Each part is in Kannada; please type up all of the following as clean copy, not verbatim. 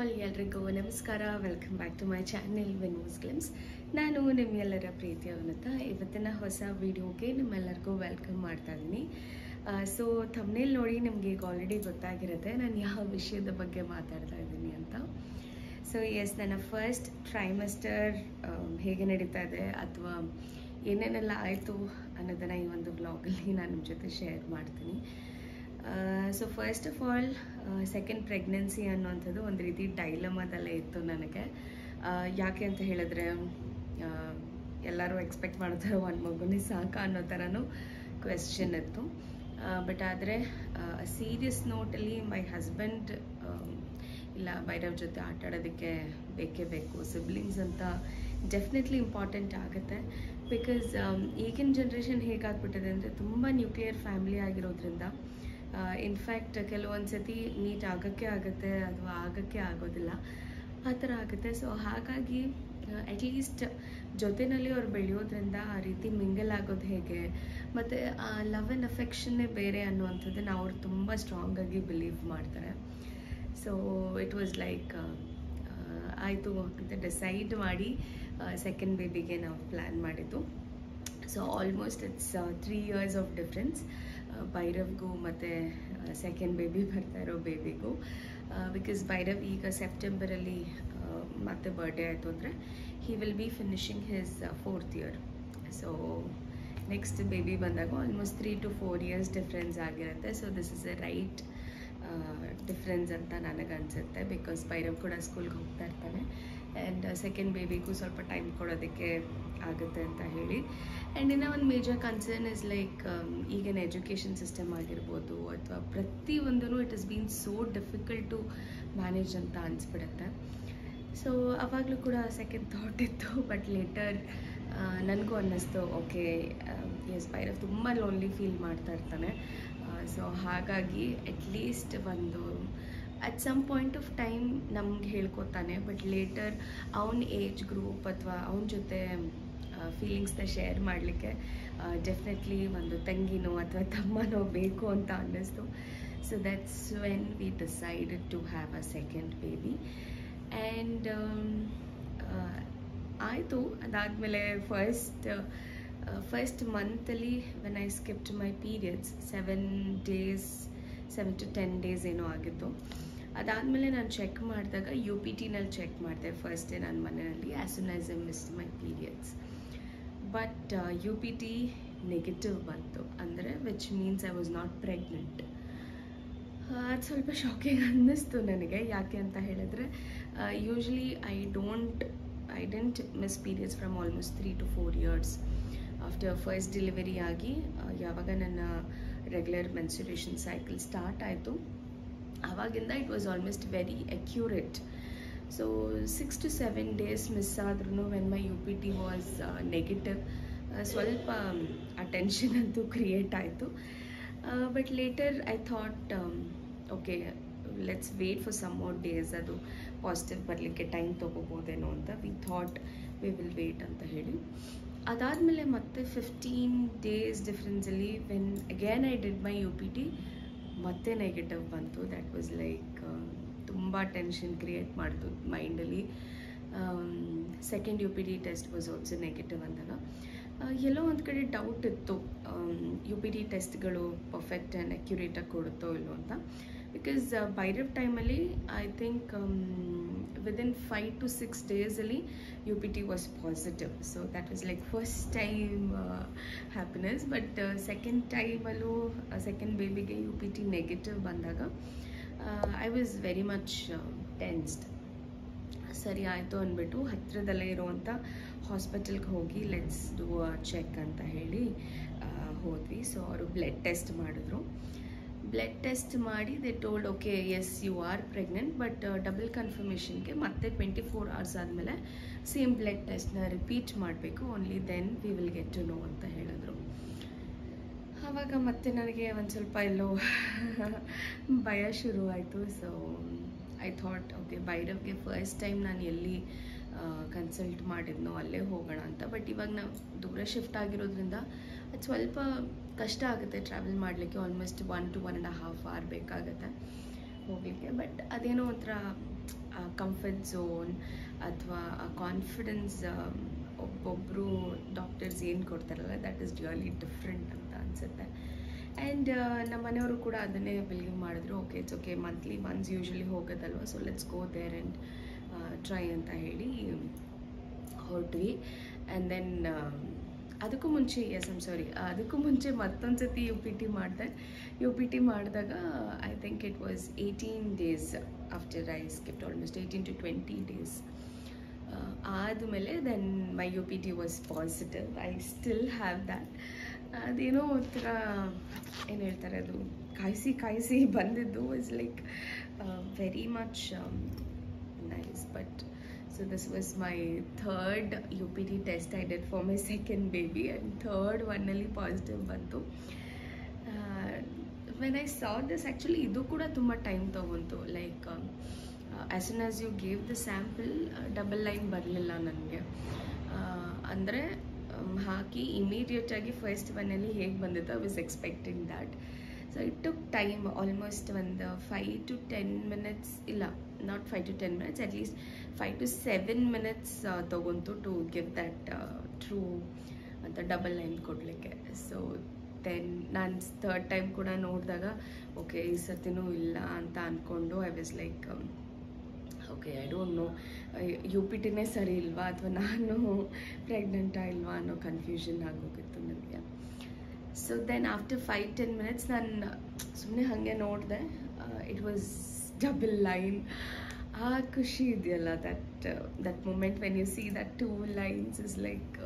ಆಲ್, ಎಲ್ರಿಗೂ ನಮಸ್ಕಾರ. Welcome back to my channel Vinu's glimpse. ನಾನು ನಿಮ್ಮೆಲ್ಲರ ಪ್ರೀತಿಯ ವನಿತಾ. ಇವತ್ತಿನ ಹೊಸ ವಿಡಿಯೋಗೆ ನಿಮ್ಮೆಲ್ಲರಿಗೂ ವೆಲ್ಕಮ್ ಮಾಡ್ತಾ ಇದ್ದೀನಿ. ಸೊ ಥಂಬ್ನೇಲ್ ನೋಡಿ ನಿಮಗೆ ಈಗ ಆಲ್ರೆಡಿ ಗೊತ್ತಾಗಿರುತ್ತೆ ನಾನು ಯಾವ ವಿಷಯದ ಬಗ್ಗೆ ಮಾತಾಡ್ತಾ ಇದ್ದೀನಿ ಅಂತ. ಸೊ ಎಸ್, ನನ್ನ ಫಸ್ಟ್ ಟ್ರೈಮಸ್ಟರ್ ಹೇಗೆ ನಡೀತಾ ಇದೆ ಅಥವಾ ಏನೇನೆಲ್ಲ ಆಯಿತು ಅನ್ನೋದನ್ನು ಈ ಒಂದು ವ್ಲಾಗಲ್ಲಿ ನಾನು ನಿಮ್ಮ ಜೊತೆ ಶೇರ್ ಮಾಡ್ತೀನಿ. So first of all, second pregnancy ಅನ್ನೋಂಥದ್ದು ಒಂದು ರೀತಿ ಡೈಲಮಾದಲ್ಲೇ ಇತ್ತು ನನಗೆ. ಯಾಕೆ ಅಂತ ಹೇಳಿದ್ರೆ ಎಲ್ಲರೂ ಎಕ್ಸ್ಪೆಕ್ಟ್ ಮಾಡ್ತಾರೆ ಒಂದು ಮಗುನೇ ಸಾಕ ಅನ್ನೋ ಥರನೂ ಕ್ವೆಶ್ಚನ್ ಇತ್ತು. ಬಟ್ ಆದರೆ ಸೀರಿಯಸ್ ನೋಟಲ್ಲಿ ಮೈ ಹಸ್ಬೆಂಡ್ ಇಲ್ಲ, ಭೈರವ್ ಜೊತೆ ಆಟ ಆಡೋದಕ್ಕೆ ಬೇಕೇ ಬೇಕು. ಸಿಬ್ಲಿಂಗ್ಸ್ ಅಂತ ಡೆಫಿನೆಟ್ಲಿ ಇಂಪಾರ್ಟೆಂಟ್ ಆಗುತ್ತೆ. ಬಿಕಾಸ್ ಈಗಿನ ಜನ್ರೇಷನ್ ಹೇಗಾಗ್ಬಿಟ್ಟಿದೆ ಅಂದರೆ ತುಂಬ ನ್ಯೂಕ್ಲಿಯರ್ ಫ್ಯಾಮಿಲಿ ಆಗಿರೋದ್ರಿಂದ ಇನ್ಫ್ಯಾಕ್ಟ್ ಕೆಲವೊಂದು ಸತಿ ಮೀಟ್ ಆಗೋಕ್ಕೆ ಆಗುತ್ತೆ ಅಥವಾ ಆಗೋಕ್ಕೆ ಆಗೋದಿಲ್ಲ, ಆ ಥರ ಆಗುತ್ತೆ. ಸೊ ಹಾಗಾಗಿ ಅಟ್ಲೀಸ್ಟ್ ಜೊತೆಯಲ್ಲಿ ಅವ್ರು ಬೆಳೆಯೋದ್ರಿಂದ ಆ ರೀತಿ ಮಿಂಗಲ್ ಆಗೋದು ಹೇಗೆ ಮತ್ತು ಆ ಲವ್ ಆ್ಯಂಡ್ ಅಫೆಕ್ಷನ್ನೇ ಬೇರೆ ಅನ್ನುವಂಥದ್ದನ್ನು ಅವ್ರು ತುಂಬ ಸ್ಟ್ರಾಂಗಾಗಿ ಬಿಲೀವ್ ಮಾಡ್ತಾರೆ. ಸೊ ಇಟ್ ವಾಸ್ ಲೈಕ್ ಆಯಿತು ಅಂತ ಡಿಸೈಡ್ ಮಾಡಿ ಸೆಕೆಂಡ್ ಬೇಬಿಗೆ ನಾವು ಪ್ಲ್ಯಾನ್ ಮಾಡಿದ್ದು. So almost it's 3 years of difference ಭೈರವ್ಗೂ ಮತ್ತು ಸೆಕೆಂಡ್ ಬೇಬಿ ಬರ್ತಾ ಇರೋ ಬೇಬಿಗೂ. ಬಿಕಾಸ್ ಭೈರವ್ ಈಗ ಸೆಪ್ಟೆಂಬರಲ್ಲಿ ಮತ್ತೆ ಬರ್ಡೇ ಆಯಿತು ಅಂದರೆ he will be finishing his 4th year. So next baby ಬಂದಾಗ ಆಲ್ಮೋಸ್ಟ್ 3 to 4 years ಡಿಫ್ರೆನ್ಸ್ ಆಗಿರುತ್ತೆ. So this is A right difference ಅಂತ ನನಗನ್ಸುತ್ತೆ. ಬಿಕಾಸ್ ಭೈರವ್ ಕೂಡ ಸ್ಕೂಲ್ಗೆ ಹೋಗ್ತಾ ಇರ್ತಾನೆ ಆ್ಯಂಡ್ ಸೆಕೆಂಡ್ ಬೇಬಿಗೂ ಸ್ವಲ್ಪ ಟೈಮ್ ಕೊಡೋದಕ್ಕೆ ಆಗುತ್ತೆ ಅಂತ ಹೇಳಿ. ಆ್ಯಂಡ್ ಇನ್ನೂ ಒಂದು ಮೇಜರ್ ಕನ್ಸರ್ನ್ ಇಸ್ ಲೈಕ್ ಈಗಿನ ಎಜುಕೇಷನ್ ಸಿಸ್ಟಮ್ ಆಗಿರ್ಬೋದು ಅಥವಾ ಪ್ರತಿಯೊಂದೂ it is been so difficult to manage ಅಂತ ಅನಿಸ್ಬಿಡುತ್ತೆ. ಸೊ ಅವಾಗಲೂ ಕೂಡ ಸೆಕೆಂಡ್ ಥಾಟ್ ಇತ್ತು. ಬಟ್ ಲೇಟರ್ ನನಗೂ ಅನ್ನಿಸ್ತು, ಓಕೆ ಎಸ್, ಭೈರವ್ ತುಂಬ ಲೋನ್ಲಿ ಫೀಲ್ ಮಾಡ್ತಾ ಇರ್ತಾನೆ. ಸೊ ಹಾಗಾಗಿ ಅಟ್ಲೀಸ್ಟ್ ಒಂದು at some point of time ನಮ್ಗೆ ಹೇಳ್ಕೊತಾನೆ. ಬಟ್ ಲೇಟರ್ ಅವನ ಏಜ್ ಗ್ರೂಪ್ ಅಥವಾ ಅವನ ಜೊತೆ ಫೀಲಿಂಗ್ಸ್ನ ಶೇರ್ ಮಾಡಲಿಕ್ಕೆ ಡೆಫಿನೆಟ್ಲಿ ಒಂದು ತಂಗಿನೋ ಅಥವಾ ತಮ್ಮನೋ ಬೇಕು ಅಂತ ಅನ್ನಿಸ್ತು. So that's when we decided to have a second baby. And ಆಯಿತು. ಅದಾದಮೇಲೆ ಫಸ್ಟ್ ಮಂತಲ್ಲಿ when I skipped my periods 7 to 10 days ಏನೋ ಆಗಿತ್ತು. ಅದಾದಮೇಲೆ ನಾನು ಚೆಕ್ ಮಾಡಿದಾಗ UPTನಲ್ಲಿ ಚೆಕ್ ಮಾಡಿದೆ ಫಸ್ಟ್ ಡೇ ನನ್ನ ಮನೆಯಲ್ಲಿ as soon as I missed my periods. But UPT negative ಬಂತು, ಅಂದರೆ which means I was not pregnant. ಅದು ಸ್ವಲ್ಪ ಶಾಕಿಂಗ್ ಅನ್ನಿಸ್ತು ನನಗೆ. ಯಾಕೆ ಅಂತ ಹೇಳಿದ್ರೆ usually I dent miss periods from almost 3 to 4 years. After first delivery ಆಗಿ ಯಾವಾಗ ನನ್ನ ರೆಗ್ಯುಲರ್ ಮೆನ್ಸ್ಟ್ರುಯೇಷನ್ ಸೈಕಲ್ ಸ್ಟಾರ್ಟ್ ಆಯಿತು ಆವಾಗಿಂದ it was almost very accurate. So 6 to 7 days miss ಆದ್ರೂ when my UPT was negative ಸ್ವಲ್ಪ ಅಟೆನ್ಷನ್ ಅಂತೂ ಕ್ರಿಯೇಟ್ ಆಯಿತು. But later I thought okay, let's wait for some more days, ಅದು ಪಾಸಿಟಿವ್ ಬರಲಿಕ್ಕೆ ಟೈಮ್ ತೊಗೋಬೋದೇನೋ ಅಂತ we thought we will wait ಅಂತ ಹೇಳಿ. ಅದಾದಮೇಲೆ ಮತ್ತೆ 15 days ಡಿಫ್ರೆನ್ಸಲ್ಲಿ when again I did my UPT ಮತ್ತೆ ನೆಗೆಟಿವ್ ಬಂತು. ದ್ಯಾಟ್ ವಾಸ್ ಲೈಕ್ ತುಂಬ ಟೆನ್ಷನ್ ಕ್ರಿಯೇಟ್ ಮಾಡ್ತು ಮೈಂಡಲ್ಲಿ. Second UPT test was also negative ಅಂದಾಗ ಎಲ್ಲೋ ಒಂದು ಕಡೆ ಡೌಟ್ ಇತ್ತು, UPT ಟೆಸ್ಟ್ಗಳು ಪರ್ಫೆಕ್ಟ್ ಆ್ಯಂಡ್ ಅಕ್ಯುರೇಟಾಗಿ ಕೊಡುತ್ತೋ ಇಲ್ಲೋ ಅಂತ. ಬಿಕಾಸ್ ಭೈರವ್ ಟೈಮಲ್ಲಿ I think within 5 to 6 days UPT was positive. So that was like first time happiness. But second ಟೈಮಲ್ಲೂ ಸೆಕೆಂಡ್ ಬೇಬಿಗೆ UPT ನೆಗೆಟಿವ್ ಬಂದಾಗ I was very much tensed. ಸರಿ ಆಯಿತು ಅಂದ್ಬಿಟ್ಟು ಹತ್ತಿರದಲ್ಲೇ ಇರೋವಂಥ ಹಾಸ್ಪಿಟಲ್ಗೆ ಹೋಗಿ ಲೆಟ್ಸ್ ಡೂ ಅ ಚೆಕ್ ಅಂತ ಹೇಳಿ ಹೋದ್ವಿ. ಸೊ ಅವರು ಬ್ಲಡ್ ಟೆಸ್ಟ್ ಮಾಡಿದ್ರು. ಬ್ಲಡ್ ಟೆಸ್ಟ್ ಮಾಡಿ they told okay yes you are pregnant, but double ಕನ್ಫರ್ಮೇಷನ್ಗೆ ಮತ್ತೆ 24 hours ಆದಮೇಲೆ ಸೇಮ್ ಬ್ಲಡ್ ಟೆಸ್ಟ್ನ ರಿಪೀಟ್ ಮಾಡಬೇಕು, only then we will get to know ಅಂತ ಹೇಳಿದ್ರು. ಆವಾಗ ಮತ್ತೆ ನನಗೆ ಒಂದು ಸ್ವಲ್ಪ ಎಲ್ಲೋ ಭಯ ಶುರುವಾಯಿತು. ಸೊ ಐ ಥಾಟ್ ಓಕೆ, ಭೈರವ್ಗೆ ಫಸ್ಟ್ ಟೈಮ್ ನಾನು ಎಲ್ಲಿ ಕನ್ಸಲ್ಟ್ ಮಾಡಿದ್ನೋ ಅಲ್ಲೇ ಹೋಗೋಣ ಅಂತ. ಬಟ್ ಇವಾಗ ನಾವು ದೂರ ಶಿಫ್ಟ್ ಆಗಿರೋದ್ರಿಂದ ಅದು ಸ್ವಲ್ಪ ಕಷ್ಟ ಆಗುತ್ತೆ ಟ್ರಾವೆಲ್ ಮಾಡಲಿಕ್ಕೆ. ಆಲ್ಮೋಸ್ಟ್ 1 to 1.5 hour ಬೇಕಾಗುತ್ತೆ ಹೋಗಲಿಕ್ಕೆ. ಬಟ್ ಅದೇನೋ ಒಂಥರ ಕಂಫರ್ಟ್ ಝೋನ್ ಅಥವಾ ಕಾನ್ಫಿಡೆನ್ಸ್ ಒಬ್ಬೊಬ್ಬರು ಡಾಕ್ಟರ್ಸ್ ಏನು ಕೊಡ್ತಾರಲ್ಲ ದಟ್ ಈಸ್ ರಿಯಲಿ ಡಿಫ್ರೆಂಟ್ ಅಂತ ಅನಿಸುತ್ತೆ. ಆ್ಯಂಡ್ ನಮ್ಮ ಮನೆಯವರು ಕೂಡ ಅದನ್ನೇ ಬಿಲೀವ್ ಮಾಡಿದ್ರು. Okay it's okay, monthly once usually ಹೋಗೋದಲ್ವ, so let's go there and try ಅಂತ ಹೇಳಿ ಹೊರಟ್ವಿ. ಆ್ಯಂಡ್ ದೆನ್ ಅದಕ್ಕೂ ಮುಂಚೆ ಅದಕ್ಕೂ ಮುಂಚೆ ಮತ್ತೊಂದು ಸತಿ UPT ಮಾಡಿದೆ. UPT ಮಾಡಿದಾಗ I think it was 18 days after I skipped almost 18 to 20 days. ಆದಮೇಲೆ then my UPT was positive. I still have that. ಅದೇನೋ ಒಂಥರ ಏನು ಹೇಳ್ತಾರೆ, ಅದು ಕಾಯಿಸಿ ಬಂದಿದ್ದು is like very much nice. But so this was my third UPT test I did for my second baby, and third one ಅಲ್ಲಿ ಪಾಸಿಟಿವ್ ಬಂತು. when I saw this, actually ಇದು ಕೂಡ ತುಂಬ ಟೈಮ್ ತೊಗೊಂತು. Like as soon as you gave the sample, double line ಬರಲಿಲ್ಲ ನನಗೆ. ಅಂದರೆ ಹಾಕಿ ಇಮಿಡಿಯೇಟಾಗಿ ಫಸ್ಟ್ ಒನ್ನಲ್ಲಿ ಹೇಗೆ ಬಂದಿತ್ತು I was expecting that. So it took time almost ಒಂದು 5 to 10 minutes, ಇಲ್ಲ not 5 to 10 minutes, at least 5 to 7 minutes ತೊಗೊಂತು ಟು ಗಿವ್ ದ್ಯಾಟ್ ಟ್ರೂ ಅಂತ ಡಬಲ್ ಲೈನ್ ಕೊಡಲಿಕ್ಕೆ. ಸೊ ದೆನ್ ನಾನು ಥರ್ಡ್ ಟೈಮ್ ಕೂಡ ನೋಡಿದಾಗ ಓಕೆ ಈ ಸತಿನೂ ಇಲ್ಲ ಅಂತ ಅಂದ್ಕೊಂಡು I was like okay I don't know UPTನೇ ಸರಿ ಇಲ್ವಾ ಅಥವಾ ನಾನು ಪ್ರೆಗ್ನೆಂಟಾ ಇಲ್ವಾ ಅನ್ನೋ ಕನ್ಫ್ಯೂಷನ್ ಆಗೋಗಿತ್ತು ನನಗೆ. ಸೊ ದೆನ್ ಆಫ್ಟರ್ 5-10 minutes ನಾನು ಸುಮ್ಮನೆ ಹಾಗೆ ನೋಡಿದೆ, ಇಟ್ ವಾಸ್ ಡಬಲ್ ಲೈನ್. ಆ ಖುಷಿ ಇದೆಯಲ್ಲ, that moment when you see that 2 lines is like.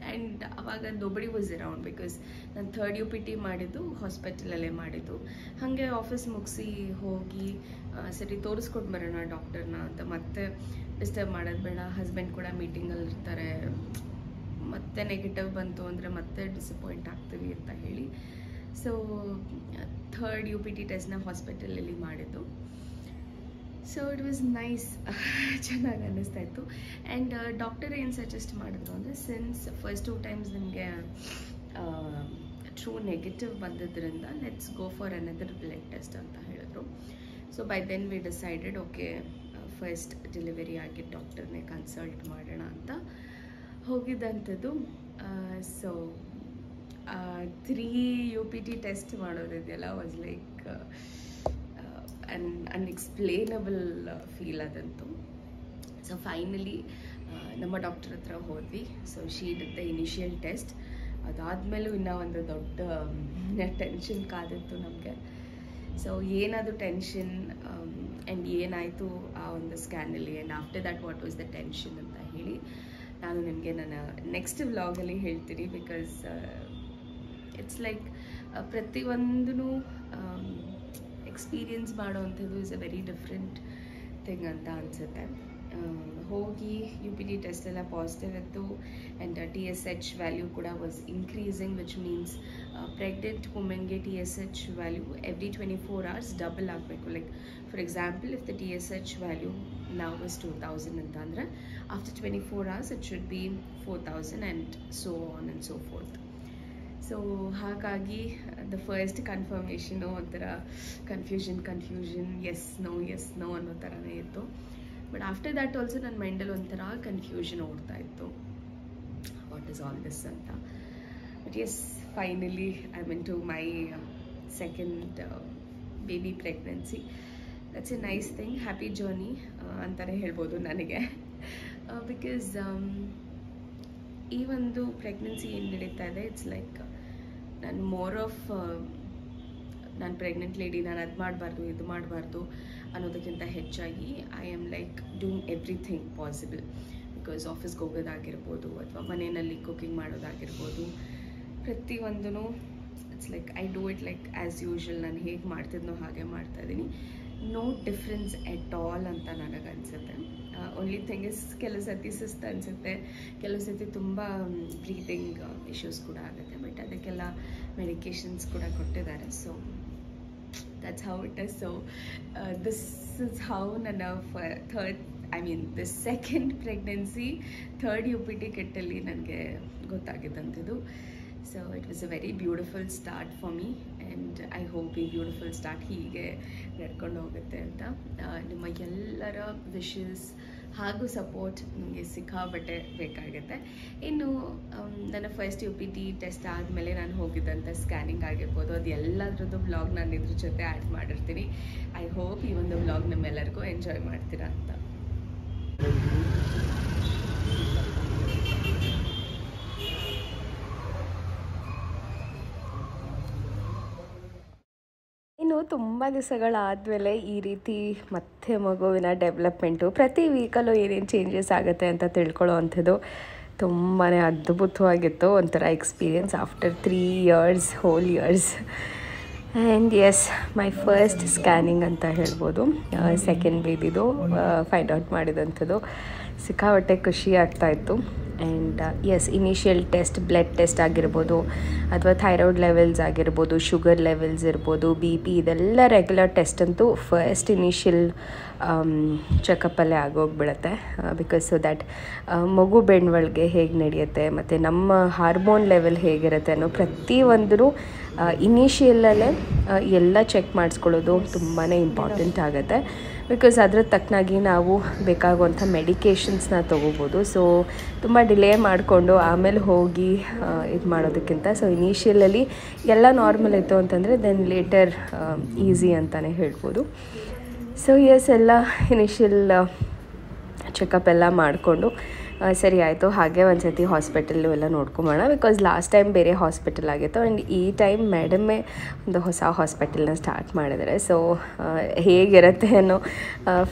And ಅವಾಗ ನೊಬಡಿ ವಾಸ್ ಅರೌಂಡ್, ಬಿಕಾಸ್ ನಾನು ಥರ್ಡ್ UPT ಮಾಡಿದ್ದು ಹಾಸ್ಪಿಟಲಲ್ಲೇ ಮಾಡಿದ್ದು. ಹಾಗೆ ಆಫೀಸ್ ಮುಗಿಸಿ ಹೋಗಿ ಸರಿ ತೋರಿಸ್ಕೊಟ್ಟು ಬರೋಣ ಡಾಕ್ಟರ್ನ ಅಂತ, ಮತ್ತೆ ಡಿಸ್ಟರ್ಬ್ ಮಾಡೋದು ಬೇಡ, ಹಸ್ಬೆಂಡ್ ಕೂಡ ಮೀಟಿಂಗಲ್ಲಿ ಇರ್ತಾರೆ, ಮತ್ತೆ ನೆಗೆಟಿವ್ ಬಂತು ಅಂದರೆ ಮತ್ತೆ ಡಿಸಪಾಯಿಂಟ್ ಆಗ್ತೀವಿ ಅಂತ ಹೇಳಿ. ಸೊ ಥರ್ಡ್ UPT ಟೆಸ್ಟ್ನ ಹಾಸ್ಪಿಟಲಲ್ಲಿ ಮಾಡಿದ್ದು. ಸೊ ಇಟ್ ವಾಸ್ ನೈಸ್, ಚೆನ್ನಾಗಿ ಅನ್ನಿಸ್ತಾ ಇತ್ತು. ಆ್ಯಂಡ್ ಡಾಕ್ಟರ್ ಏನು ಸಜೆಸ್ಟ್ ಮಾಡಿದ್ರು ಅಂದರೆ, ಸಿನ್ಸ್ ಫಸ್ಟ್ 2 times ನಿಮಗೆ ಟ್ರೂ ನೆಗೆಟಿವ್ ಬಂದಿದ್ದರಿಂದ let's go for another blood test ಅಂತ ಹೇಳಿದ್ರು. So by then we decided okay first delivery ಆಗಿ ಡಾಕ್ಟರ್ನೇ ಕನ್ಸಲ್ಟ್ ಮಾಡೋಣ ಅಂತ ಹೋಗಿದ್ದಂಥದ್ದು. ಸೊ 3 UPT ಟೆಸ್ಟ್ ಮಾಡೋದಿದೆಯಲ್ಲ ವಾಸ್ ಲೈಕ್ ಅನ್ಎಕ್ಸ್ಪ್ಲೇನಬಲ್ ಫೀಲ್ ಅದಂತೂ. ಸೊ ಫೈನಲಿ ನಮ್ಮ ಡಾಕ್ಟರ್ ಹತ್ರ ಹೋದ್ವಿ. So she did the initial test. ಅದಾದಮೇಲೂ ಇನ್ನೂ ಒಂದು ದೊಡ್ಡ ಟೆನ್ಷನ್ ಕಾದಿತ್ತು ನಮಗೆ. ಸೊ ಏನದು ಟೆನ್ಷನ್ ಆ್ಯಂಡ್ ಏನಾಯಿತು ಆ ಒಂದು ಸ್ಕ್ಯಾನಲ್ಲಿ, and after that what was the tension ಅಂತ ಹೇಳಿ ನಾನು ನಿಮಗೆ ನನ್ನ ನೆಕ್ಸ್ಟ್ ವ್ಲಾಗಲ್ಲಿ ಹೇಳ್ತೀನಿ. ಬಿಕಾಸ್ ಇಟ್ಸ್ ಲೈಕ್ ಪ್ರತಿಯೊಂದೂ ಎಕ್ಸ್ಪೀರಿಯನ್ಸ್ ಮಾಡೋವಂಥದ್ದು is a very different thing ಅಂತ ಅನಿಸುತ್ತೆ. ಹೋಗಿ UPT ಟೆಸ್ಟ್ ಎಲ್ಲ ಪಾಸಿಟಿವ್ ಇತ್ತು. ಆ್ಯಂಡ್ TSH ವ್ಯಾಲ್ಯೂ ಕೂಡ was increasing, which means pregnant ವುಮೆನ್ಗೆ TSH value every 24 hours double ಆಗಬೇಕು. Like for example, if the TSH value now is 2000 ಅಂತ ಅಂದರೆ after 24 hours it should be 4000 and so on and so forth. So ಹಾಗಾಗಿ ದ ಫಸ್ಟ್ ಕನ್ಫರ್ಮೇಷನು ಒಂಥರ ಕನ್ಫ್ಯೂಷನ್ ಎಸ್ ನೋ ಅನ್ನೋ ಥರನೇ ಇತ್ತು. ಬಟ್ ಆಫ್ಟರ್ ದ್ಯಾಟ್ ಆಲ್ಸೋ ನನ್ನ ಮೈಂಡಲ್ಲಿ ಒಂಥರ ಕನ್ಫ್ಯೂಷನ್ ಓಡ್ತಾ ಇತ್ತು, ವಾಟ್ ಈಸ್ ಆಲ್ ದಿಸ್ ಅಂತ. But yes, finally I mean to my second baby pregnancy. That's a nice thing, happy journey ಅಂತಲೇ ಹೇಳ್ಬೋದು ನನಗೆ. ಬಿಕಾಸ್ ಈ ಒಂದು ಪ್ರೆಗ್ನೆನ್ಸಿ ಏನು ನಡೀತಾ ಇದೆ, ಇಟ್ಸ್ ಲೈಕ್ ನಾನು ಮೋರ್ ಆಫ್ ನಾನು ಪ್ರೆಗ್ನೆಂಟ್ ಲೇಡಿ, ನಾನು ಅದು ಮಾಡಬಾರ್ದು ಇದು ಮಾಡಬಾರ್ದು ಅನ್ನೋದಕ್ಕಿಂತ ಹೆಚ್ಚಾಗಿ I am like doing everything possible. Because ಆಫೀಸ್ಗೆ ಹೋಗೋದಾಗಿರ್ಬೋದು ಅಥವಾ ಮನೆಯಲ್ಲಿ ಕುಕಿಂಗ್ ಮಾಡೋದಾಗಿರ್ಬೋದು, ಪ್ರತಿಯೊಂದೂ it's like I do it like as usual. ನಾನು ಹೇಗೆ ಮಾಡ್ತಿದ್ನೋ ಹಾಗೆ ಮಾಡ್ತಾಯಿದ್ದೀನಿ. ನೋ ಡಿಫ್ರೆನ್ಸ್ ಎಟ್ ಆಲ್ ಅಂತ ನನಗೆ ಅನಿಸುತ್ತೆ. ಓನ್ಲಿ ಥಿಂಗ್ ಇಸ್ ಕೆಲವು ಸತಿ ಸುಸ್ತು ಅನಿಸುತ್ತೆ, ಕೆಲವು ಸತಿ ತುಂಬ ಬ್ರೀದಿಂಗ್ ಇಶ್ಯೂಸ್ ಕೂಡ ಆಗುತ್ತೆ. ಬಟ್ ಅದಕ್ಕೆಲ್ಲ ಮೆಡಿಕೇಶನ್ಸ್ ಕೂಡ ಕೊಟ್ಟಿದ್ದಾರೆ. So that's how it is. So this is how ನನ್ನ this second pregnancy third UPT ಕಿಟ್ಟಲ್ಲಿ ನನಗೆ ಗೊತ್ತಾಗಿದ್ದಂಥದ್ದು. So it was a very beautiful start for me. And I hope ಈ ಬ್ಯೂಟಿಫುಲ್ ಸ್ಟಾರ್ಟ್ ಹೀಗೆ ನಡ್ಕೊಂಡು ಹೋಗುತ್ತೆ ಅಂತ. ನಿಮ್ಮ ಎಲ್ಲರ ವಿಶಸ್ ಹಾಗೂ ಸಪೋರ್ಟ್ ನನಗೆ ಸಿಕ್ಕಾಬಟ್ಟೆ ಬೇಕಾಗುತ್ತೆ. ಇನ್ನು ನನ್ನ ಫಸ್ಟ್ UPT ಟೆಸ್ಟ್ ಆದಮೇಲೆ ನಾನು ಹೋಗಿದ್ದಂಥ ಸ್ಕ್ಯಾನಿಂಗ್ ಆಗಿರ್ಬೋದು, ಅದು ಎಲ್ಲದ್ರದ್ದು ವ್ಲಾಗ್ ನಾನು ಇದ್ರ ಜೊತೆ ಆ್ಯಡ್ ಮಾಡಿರ್ತೀನಿ. ಐ ಹೋಪ್ ಈ ಒಂದು ವ್ಲಾಗ್ ನಿಮ್ಮೆಲ್ಲರಿಗೂ ಎಂಜಾಯ್ ಮಾಡ್ತೀರಾ ಅಂತ. ಇನ್ನು ತುಂಬ ದಿವಸಗಳಾದಮೇಲೆ ಈ ರೀತಿ ಮತ್ತೆ ಮಗುವಿನ ಡೆವಲಪ್ಮೆಂಟು ಪ್ರತಿ ವೀಕಲ್ಲೂ ಏನೇನು ಚೇಂಜಸ್ ಆಗುತ್ತೆ ಅಂತ ತಿಳ್ಕೊಳ್ಳೋ ಅಂಥದ್ದು ತುಂಬಾ ಅದ್ಭುತವಾಗಿತ್ತು. ಒಂಥರ experience after 3 years, whole years. And yes, my first scanning ಅಂತ ಹೇಳ್ಬೋದು. ಸೆಕೆಂಡ್ ಬೇಬಿದು ಫೈಂಡ್ ಔಟ್ ಮಾಡಿದಂಥದ್ದು ಸಿಕ್ಕಾಪಟ್ಟೆ ಖುಷಿ ಆಗ್ತಾಯಿತ್ತು. And yes, initial test, blood test ಆಗಿರ್ಬೋದು ಅಥವಾ ಥೈರಾಯ್ಡ್ ಲೆವೆಲ್ಸ್ ಆಗಿರ್ಬೋದು, ಶುಗರ್ ಲೆವೆಲ್ಸ್ ಇರ್ಬೋದು, BP, ಇದೆಲ್ಲ ರೆಗ್ಯುಲರ್ ಟೆಸ್ಟ್ ಅಂತೂ ಫಸ್ಟ್ ಇನಿಷಿಯಲ್ ಚೆಕಪ್ಪಲ್ಲೇ ಆಗೋಗ್ಬಿಡುತ್ತೆ. ಬಿಕಾಸ್ ಸೊ ದ್ಯಾಟ್ ಮಗು ಬೆಳವಣಿಗೆ ಹೇಗೆ ನಡೆಯುತ್ತೆ ಮತ್ತು ನಮ್ಮ ಹಾರ್ಮೋನ್ ಲೆವೆಲ್ ಹೇಗಿರುತ್ತೆ ಅನ್ನೋ ಪ್ರತಿಯೊಂದೂ ಇನಿಷಿಯಲಲ್ಲೇ ಎಲ್ಲ ಚೆಕ್ ಮಾಡಿಸ್ಕೊಳ್ಳೋದು ತುಂಬಾ ಇಂಪಾರ್ಟೆಂಟ್ ಆಗುತ್ತೆ. ಬಿಕಾಸ್ ಅದ್ರ ತಕ್ಕನಾಗಿ ನಾವು ಬೇಕಾಗುವಂಥ ಮೆಡಿಕೇಷನ್ಸ್ನ ತೊಗೋಬೋದು. ಸೊ ತುಂಬ ಡಿಲೇ ಮಾಡಿಕೊಂಡು ಆಮೇಲೆ ಹೋಗಿ ಇದು ಮಾಡೋದಕ್ಕಿಂತ ಸೊ ಇನಿಷಿಯಲಲ್ಲಿ ಎಲ್ಲ ನಾರ್ಮಲ್ ಇತ್ತು ಅಂತಂದರೆ ದೆನ್ ಲೇಟರ್ ಈಸಿ ಅಂತಲೇ ಹೇಳ್ಬೋದು. ಸೊ ಎಸ್, ಎಲ್ಲ ಇನಿಷಿಯಲ್ ಚೆಕಪ್ ಎಲ್ಲ ಮಾಡಿಕೊಂಡು ಸರಿ ಆಯಿತು. ಹಾಗೆ ಒಂದು ಸತಿ ಹಾಸ್ಪಿಟಲ್ಲು ಎಲ್ಲ ನೋಡ್ಕೊಂಬೋಣ. ಬಿಕಾಸ್ ಲಾಸ್ಟ್ ಟೈಮ್ ಬೇರೆ ಹಾಸ್ಪಿಟಲ್ ಆಗಿತ್ತು ಆ್ಯಂಡ್ ಈ ಟೈಮ್ ಮೇಡಮೇ ಒಂದು ಹೊಸ ಹಾಸ್ಪಿಟಲ್ನ ಸ್ಟಾರ್ಟ್ ಮಾಡಿದ್ದಾರೆ. ಸೊ ಹೇಗಿರುತ್ತೆ ಅನ್ನೋ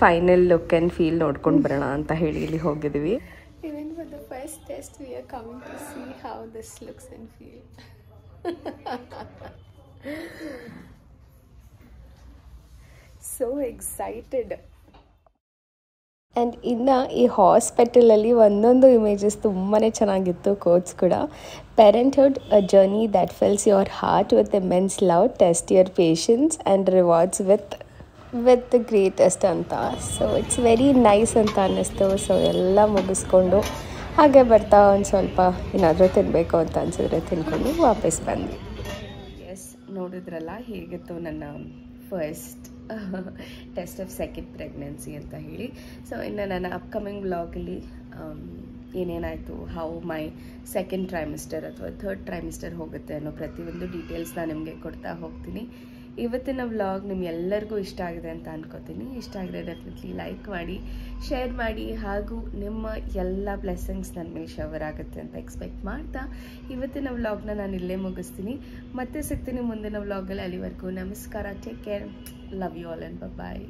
ಫೈನಲ್ ಲುಕ್ ಆ್ಯಂಡ್ ಫೀಲ್ ನೋಡ್ಕೊಂಡು ಬರೋಣ ಅಂತ ಹೇಳಿ ಇಲ್ಲಿ ಹೋಗಿದ್ವಿ. Even for the first test we are coming to see how this looks and feel. So excited. And ಇನ್ನು ಈ ಹಾಸ್ಪಿಟಲಲ್ಲಿ ಒಂದೊಂದು ಇಮೇಜಸ್ ತುಂಬಾ ಚೆನ್ನಾಗಿತ್ತು. ಕೋಟ್ಸ್ ಕೂಡ, parenthood a journey that fills your heart with immense love, test your patience and rewards with the greatest ಅಂತ. ಸೊ ಇಟ್ಸ್ ವೆರಿ ನೈಸ್ ಅಂತ ಅನ್ನಿಸ್ತು. ಸೊ ಎಲ್ಲ ಮುಗಿಸ್ಕೊಂಡು ಹಾಗೆ ಬರ್ತಾ ಒಂದು ಸ್ವಲ್ಪ ಏನಾದರೂ ತಿನ್ನಬೇಕು ಅಂತ ಅನಿಸಿದ್ರೆ ತಿನ್ಕೊಂಡು ವಾಪಸ್ ಬಂದ್ವಿ. ಎಸ್, ನೋಡಿದ್ರಲ್ಲ ಹೇಗಿತ್ತು ನನ್ನ first test of second pregnancy ಅಂತ ಹೇಳಿ. ಸೊ ಇನ್ನು ನನ್ನ ಅಪ್ಕಮಿಂಗ್ ವ್ಲಾಗಲ್ಲಿ ಏನೇನಾಯಿತು, ಹೌ ಮೈ ಸೆಕೆಂಡ್ ಟ್ರೈಮಿಸ್ಟರ್ ಅಥವಾ ಥರ್ಡ್ ಟ್ರೈಮಿಸ್ಟರ್ ಹೋಗುತ್ತೆ ಅನ್ನೋ ಪ್ರತಿಯೊಂದು ಡೀಟೇಲ್ಸ್ನ ನಿಮಗೆ ಕೊಡ್ತಾ ಹೋಗ್ತೀನಿ. ಇವತ್ತಿನ ವ್ಲಾಗ್ ನಿಮ್ಗೆಲ್ಲರಿಗೂ ಇಷ್ಟ ಆಗಿದೆ ಅಂತ ಅನ್ಕೋತೀನಿ. ಇಷ್ಟ ಆಗಿದೆ ಡೆಫಿನೆಟ್ಲಿ ಲೈಕ್ ಮಾಡಿ, ಶೇರ್ ಮಾಡಿ, ಹಾಗೂ ನಿಮ್ಮ ಎಲ್ಲ ಬ್ಲೆಸ್ಸಿಂಗ್ಸ್ ನನ್ನ ಮೇಲೆ ಶವರ್ ಆಗುತ್ತೆ ಅಂತ ಎಕ್ಸ್ಪೆಕ್ಟ್ ಮಾಡ್ತಾ ಇವತ್ತಿನ ವ್ಲಾಗ್ನ ನಾನು ಇಲ್ಲೇ ಮುಗಿಸ್ತೀನಿ. ಮತ್ತೆ ಸಿಗ್ತೀನಿ ಮುಂದಿನ ವ್ಲಾಗಲ್ಲಿ. ಅಲ್ಲಿವರೆಗೂ ನಮಸ್ಕಾರ, take care, love you all and bye.